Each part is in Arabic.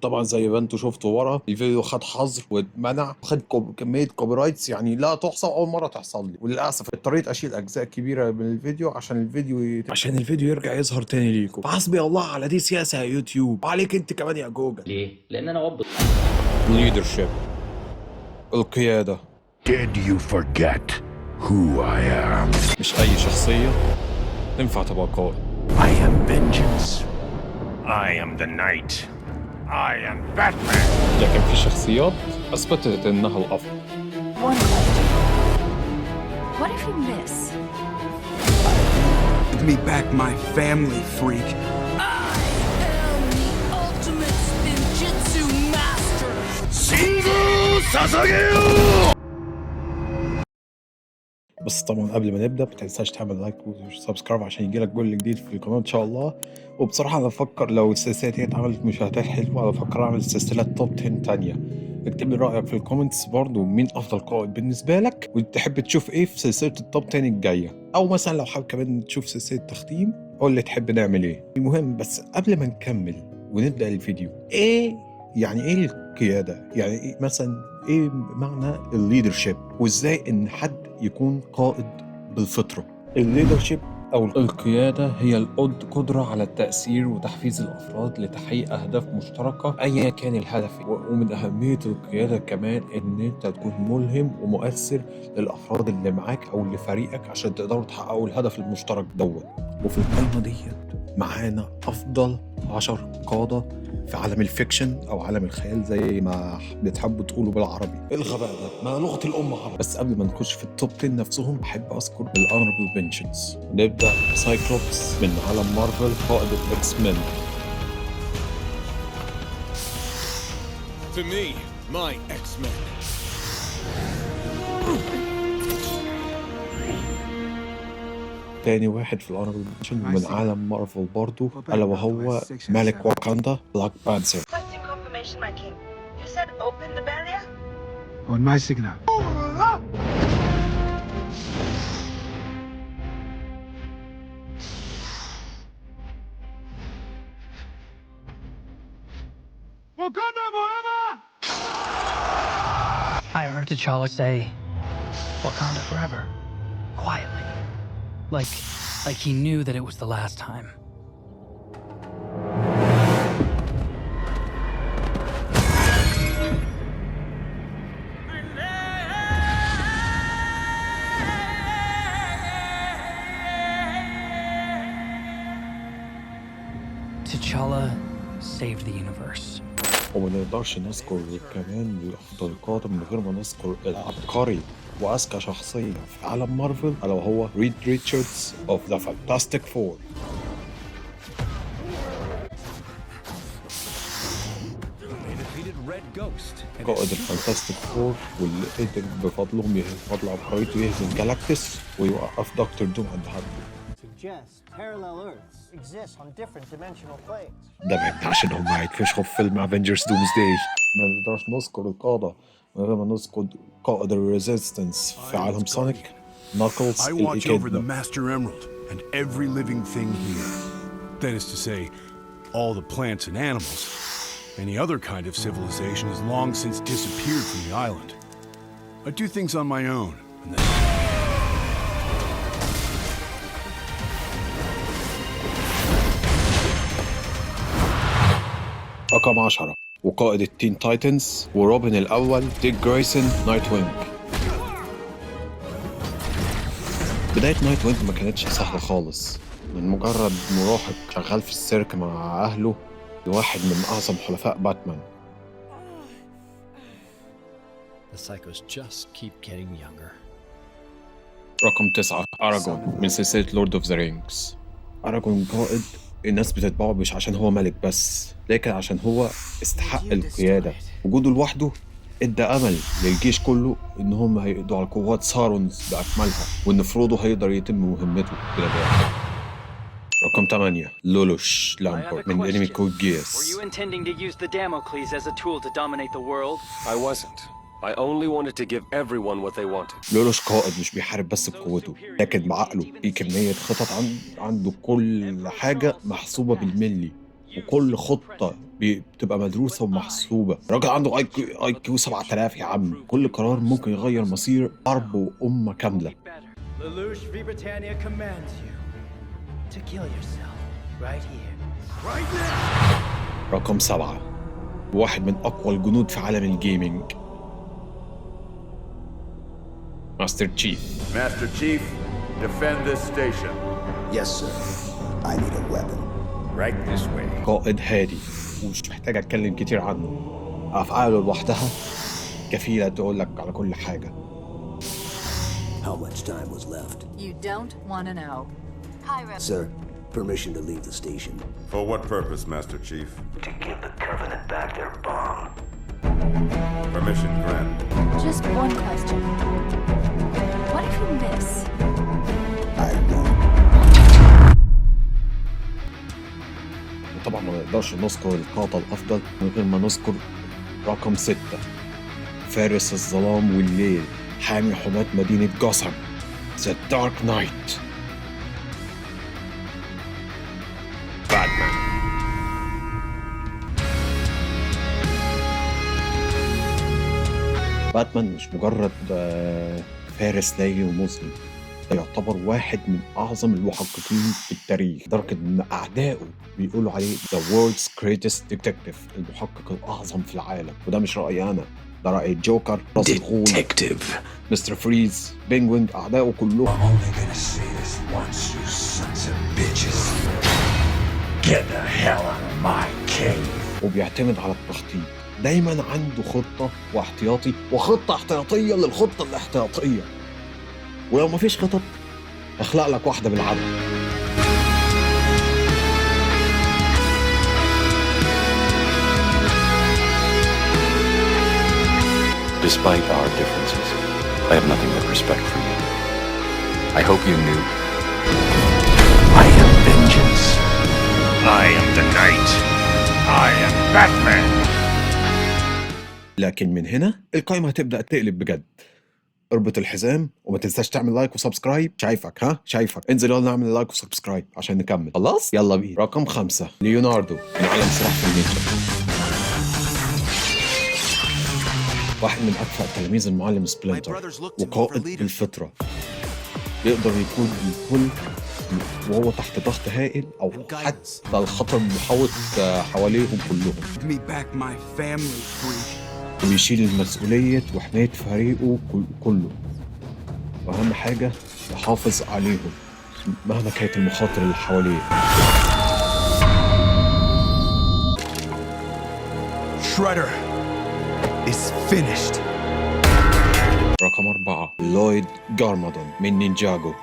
طبعا زي ما انتوا شفتوا ورا الفيديو خد حظر واتمنع، خد كميه كوبي رايتس يعني لا تحصى، اول مره تحصل لي، وللاسف اضطريت اشيل اجزاء كبيره من الفيديو عشان الفيديو يرجع يظهر تاني ليكم. فحسبي الله على دي سياسه يا يوتيوب، عليك انت كمان يا جوجل. ليه؟ لأن أنا وض leadership، القياده. Did you forget who I am? مش اي شخصيه تنفع تبقى قائد. I am vengeance. I am the knight. I am Batman. لكن في شخصيات اثبتت انها الافضل. One question. What if you miss? Give me back my family, freak. I am the ultimate ninjutsu master! بس طبعا قبل ما نبدا ما تنساش تعمل لايك وسبسكرايب عشان يجيلك كل جديد في القناه ان شاء الله. وبصراحه انا بفكر لو السلسله دي اتعملت مشاهدات حلوه انا بفكر اعمل سلسلات توب 10 تانية. اكتب لي رايك في الكومنتس برضو مين افضل قائد بالنسبه لك، وتحب تشوف ايه في سلسله التوب 10 الجايه، او مثلا لو حابب كمان تشوف سلسله تختيم قول لي تحب نعمل ايه. المهم بس قبل ما نكمل ونبدا الفيديو، ايه يعني ايه القياده؟ يعني إيه مثلا ايه معنى الليدرشيب، وازاي ان حد يكون قائد بالفطره؟ الليدرشيب او القياده هي القدره على التاثير وتحفيز الافراد لتحقيق اهداف مشتركه ايا كان الهدف. ومن اهميه القياده كمان ان انت تكون ملهم ومؤثر للافراد اللي معاك او لفريقك عشان تقدروا تحققوا الهدف المشترك دوت. وفي القائمه ديت معانا افضل 10 قاده في عالم الفيكشن او عالم الخيال زي ما بتحبوا تقولوا بالعربي. إيه الغباء ده؟ ما لغه الام عربي. بس قبل ما نخش في التوب 10 نفسهم بحب اذكر الانربل بنشنز. نبدا سايكلوبس من عالم مارفل، قائد الاكس مان. To me, my X-Men. تاني واحد في الانربل بنشن من عالم مارفل برضو الا وهو ملك واكاندا، بلاك بانثر. Requesting confirmation, my king. You said open the barrier? On my signal. I heard T'Challa say, Wakanda forever, quietly. Like he knew that it was the last time. T'Challa saved the universe. وما نقدرش نذكر كمان الأفضل قادم من غير ما نذكر العبقري وأذكى شخصية في عالم مارفل ألا وهو ريد ريتشاردز of the Fantastic Four. قائد الفانتاستيك فور واللي قدر بفضلهم بفضل عبقريته يهزم جالاكتس ويوقف دكتور دوم عند حد. Parallel Earths exist on different dimensional planes. ده ما يمنعش ان هم هيتفشخوا في فيلم افنجرز دومزداي. ما نقدرش نذكر القادة من غير ما نذكر قائد الريزيستنس في عالم سونيك، ناكلز I watch over the الإكيدنا. Master Emerald and every living thing here. That is to say, all the plants and animals. Any other kind of civilization has long since disappeared from the island. I do things on my own, and then رقم 10 وقائد التين تايتنز وروبن الأول ديك جرايسون، نايت وينج. بداية نايت وينج ما كانتش سهلة خالص، من مجرد مراهق شغال في السيرك مع أهله لواحد من أعظم حلفاء باتمان. The psychos just keep getting younger. رقم 9 أراغون من سلسلة لورد اوف ذا رينجز. أراغون قائد الناس بتتبعه مش عشان هو ملك بس، لكن عشان هو استحق القيادة. وجوده لوحده ادى أمل للجيش كله إن هم هيقضوا على قوات سارونز بأكملها، وإن فرودو هيقدر يتم مهمته بلا داعي. رقم 8 لولوش لامبورت من انمي كود جياس. Were you intending to use the Damocles as a tool to dominate the world? I wasn't. I only wanted to give everyone what they wanted. لولوش قائد مش بيحارب بس بقوته لكن بعقله. في كمية خطط عنده كل حاجة محسوبة بالملي. وكل خطة بتبقى مدروسة ومحسوبة. الراجل عنده اي كيو 7000 يا عم. كل قرار ممكن يغير مصير حرب وأمة كاملة. Lelouch V. Britannia commands you to kill yourself right here. Right now! رقم 7، واحد من أقوى الجنود في عالم الجيمنج، ماستر تشيف. Master Chief, defend this station. Yes, sir. I need a weapon. Right this way. قائد هادي ومش محتاج أتكلم كتير عنه. أفعاله لوحدها كفيلة تقول لك على كل حاجة. How much time was left? You don't want to know. Pyro. Sir, permission to leave the station. For what purpose, Master Chief? To give the Covenant back their bomb. Permission granted. Just one question. What if you miss? I won't. وطبعا ما نقدرش نذكر القاطع الأفضل من غير ما نذكر رقم 6، فارس الظلام والليل، حامي حماة مدينة جوثام، The Dark Knight، باتمان. باتمان مش مجرد فارس ليلي ومظلم، ده يعتبر واحد من أعظم المحققين في التاريخ، لدرجة إن أعدائه بيقولوا عليه The World's Greatest Detective، المحقق الأعظم في العالم. وده مش رأيي أنا، ده رأي الجوكر، راس الغول، مستر فريز، بينجوين، أعدائه كلهم. وبيعتمد على التخطيط، دايما عنده خطة واحتياطي وخطة احتياطية للخطة الاحتياطية، ولو مفيش خطط اخلق لك واحدة بالعدد. Despite our differences, I have nothing but respect for you. I hope you knew. I am vengeance. I am the Knight. I am Batman. لكن من هنا القائمة هتبدأ تقلب بجد. اربط الحزام وما تنساش تعمل لايك وسبسكرايب. شايفك شايفك. انزل يلا نعمل لايك وسبسكرايب عشان نكمل. خلاص يلا بينا. رقم 5، ليوناردو من عالم سلاح في النينجا، واحد من أكفأ تلاميذ المعلم سبلينتر وقائد بالفطرة، يقدر يكون الكل وهو تحت ضغط هائل أو حتى الخطر محاوط حواليهم كلهم، ويشيل المسؤولية وحماية فريقه كله، وأهم حاجة يحافظ عليهم مهما كانت المخاطر اللي حواليه. Shredder is finished. رقم 4، لويد جارمادون من نينجاجو.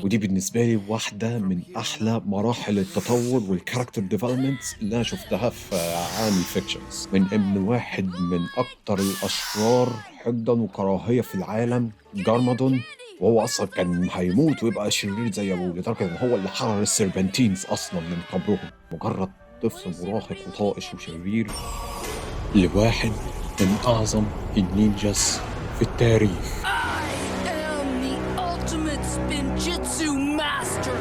ودي بالنسبة لي واحدة من أحلى مراحل التطور والكاركتر ديفلوبمنتس اللي أنا شفتها في عالم الفيكشنز، من واحد من أكتر الأشرار حقدا وكراهية في العالم، جارمادون، وهو أصلا كان هيموت ويبقى شرير زي أبوه، لدرجة إن هو اللي حرر السيربنتينز أصلا من قبرهم، مجرد طفل مراهق وطائش وشرير لواحد من أعظم النينجاز في التاريخ. Spinjitzu Master.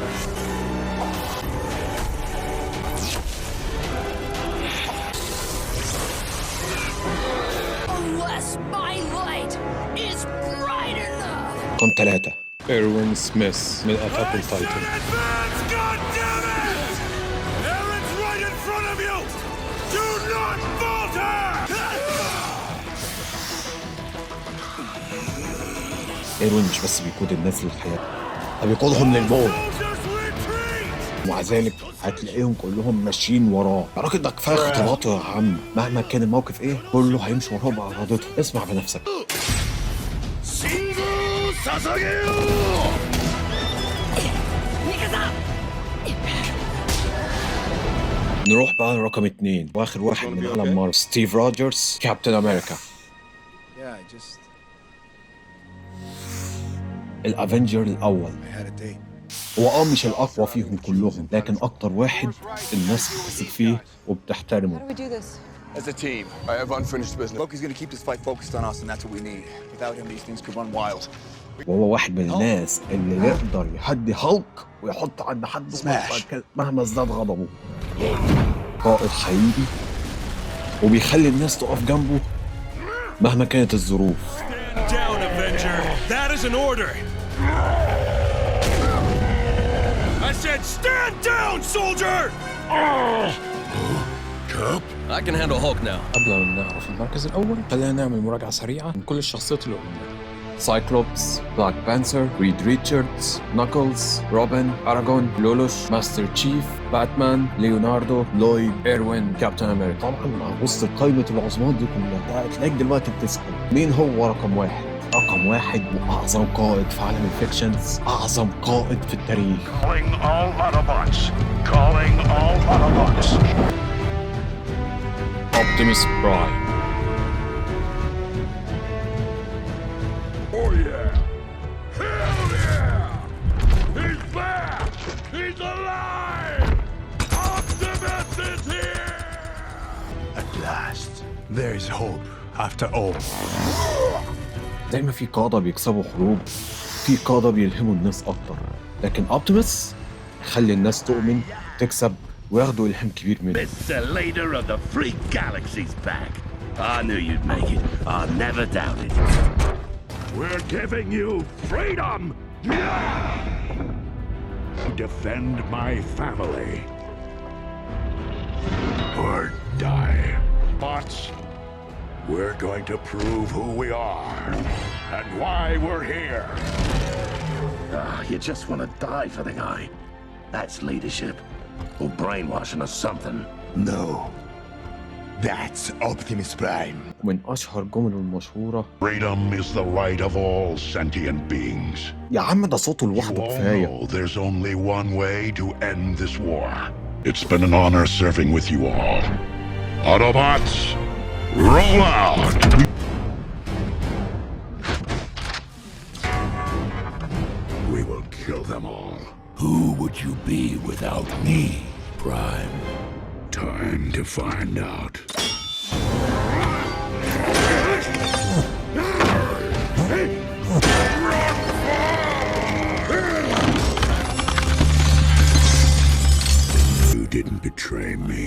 Unless my light is bright enough. رقم 3، إيروين سميث من أتاك التايتن. إيروين مش بس بيقود الناس للحياة، ده بيقودهم للموت، ومع ذلك هتلاقيهم كلهم ماشيين وراه. يا راجل ده كفايه اختلاطه يا عم، مهما كان الموقف ايه كله هيمشي وراه بإرادته. اسمع بنفسك. نروح بقى لرقم 2 واخر واحد من عالم مارفل، ستيف روجرز، كابتن أمريكا. الافنجر الاول. هو مش الاقوى فيهم كلهم، لكن اكتر واحد الناس بتثق فيه وبتحترمه. As a team, I have unfinished business. Loki's gonna keep this fight focused on us, and that's what we need. Without him, these things could run wild. وهو واحد من الناس اللي يقدر يهدي هالك ويحط عند حد مهما ازداد غضبه. قائد حقيقي وبيخلي الناس تقف جنبه مهما كانت الظروف. Stand down, Avenger. That is an order. I said stand down, soldier! Cap? I can handle Hulk now. قبل ما نعرف المركز الأول خلينا نعمل مراجعة سريعة من كل الشخصيات اللي قلناها. سايكلوبس، بلاك بانثر، ريد ريتشاردز، ناكلز، روبن، أراجون، لولوش، ماستر تشيف، باتمان، ليوناردو، لويد، إيروين، كابتن أمريكا. طبعا مع وسط قائمة العظماء دي كلها هتلاقيك دلوقتي بتسأل مين هو رقم واحد؟ رقم واحد وأعظم قائد في عالم الفيكشنز، أعظم قائد في التاريخ. Calling all Autobots. Calling all Autobots. Optimus Prime. Oh yeah. Hell yeah. He's back. He's alive. Optimus is here. At last, there is hope after all. زي ما في قادة بيكسبوا حروب، في قادة بيلهموا الناس أكتر، لكن أوبتيموس يخلي الناس تؤمن، تكسب، وياخدوا إلهام كبير منه. Mr. Leader of the Free Galaxy's back. I knew you'd make it. I never doubted. We're giving you freedom. Defend my family. Or die. Bots. We're going to prove who we are and why we're here. You just want to die for the guy. That's leadership. Or brainwashing or something. No. That's Optimus Prime. من أشهر جمله المشهورة Freedom is the right of all sentient beings. يا عم ده صوته لوحده كفاية. You know there's only one way to end this war. It's been an honor serving with you all. Autobots, roll out! We will kill them all. Who would you be without me, Prime? Time to find out. You didn't betray me.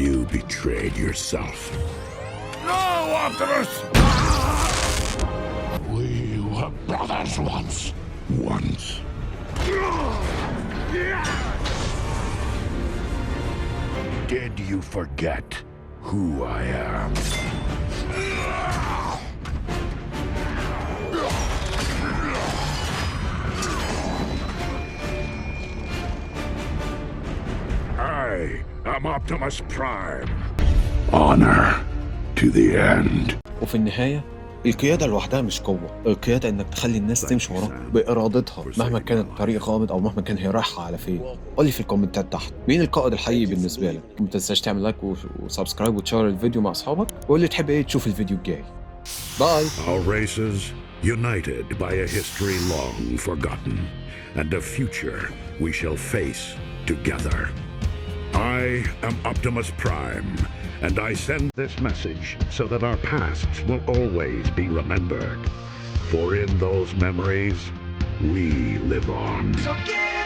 You betrayed yourself. No, Optimus! We were brothers once. Once. Did you forget who I am? I am Optimus Prime. Honor to the end. وفي النهاية القيادة لوحدها مش قوة، القيادة إنك تخلي الناس تمشي وراك بإرادتها مهما كان الطريق غامض أو مهما كان هي رايحة على فين. قولي في الكومنتات تحت مين القائد الحقيقي بالنسبة لك. ما تنساش تعمل لايك وسبسكرايب وتشير الفيديو مع أصحابك، وقولي تحب إيه تشوف الفيديو الجاي. باي. Our races united by a history long forgotten and a future we shall face together. I am Optimus Prime, and I send this message so that our pasts will always be remembered. For in those memories, we live on. So get